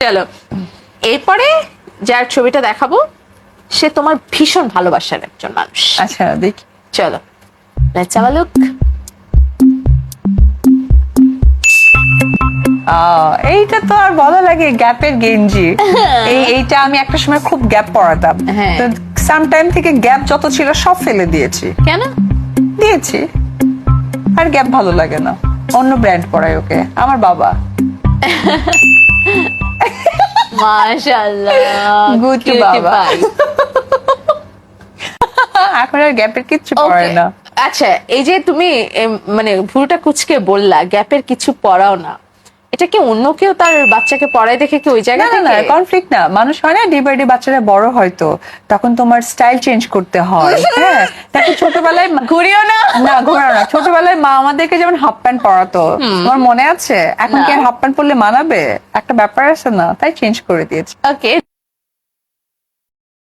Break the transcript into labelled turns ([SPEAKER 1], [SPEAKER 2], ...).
[SPEAKER 1] চলো এরপরে যার ছবিটা দেখাবো সে তোমার ভীষণ ভালোবাসার একজন মানুষ।
[SPEAKER 2] আচ্ছা দেখি।
[SPEAKER 1] চলো লেটস হ্যাভ আ লুক।
[SPEAKER 2] এইটা তো আর বলা লাগে, গ্যাপের গেঞ্জি। এইটা আমি একটা সময় খুব গ্যাপ পরাতাম।
[SPEAKER 1] হ্যাঁ।
[SPEAKER 2] তো সাম টাইম থেকে গ্যাপ যত ছিল সব ফেলে দিয়েছি।
[SPEAKER 1] কেন?
[SPEAKER 2] দিয়েছি, আর গ্যাপ ভালো লাগে না, অন্য ব্র্যান্ড পরাই ওকে আমার বাবা।
[SPEAKER 1] মাশাআল্লাহ,
[SPEAKER 2] Good to
[SPEAKER 1] cutie
[SPEAKER 2] বাবা।
[SPEAKER 1] pie।
[SPEAKER 2] এখন আর গ্যাপের কিচ্ছু পরে
[SPEAKER 1] Okay,
[SPEAKER 2] না।
[SPEAKER 1] আচ্ছা এই যে তুমি মানে ভুরুটা কুচকে বললা গ্যাপের কিছু পড়াও না, এটা কি অন্য কেউ তার বাচ্চাকে পড়ায় দেখে কি ওই জায়গা
[SPEAKER 2] না না না,
[SPEAKER 1] থেকে?
[SPEAKER 2] কনফ্লিক্ট না, মানুষ হয় না ডে বাই ডে বাচ্চারা বড় হয়তো, তখন তোমার স্টাইল চেঞ্জ করতে হয়। হ্যাঁ, তাকে ছোটবেলায়
[SPEAKER 1] ঘুরিও না।
[SPEAKER 2] না ঘোরানো না, ছোটবেলায় মা আমাদেরকে যেমন হাফ প্যান্ট পরাতো, তোমার মনে আছে? এখন কি
[SPEAKER 1] না।
[SPEAKER 2] হাফ প্যান্ট পরলে মানাবে? একটা ব্যাপার আছে না, তাই চেঞ্জ করে দিয়েছে।
[SPEAKER 1] ওকে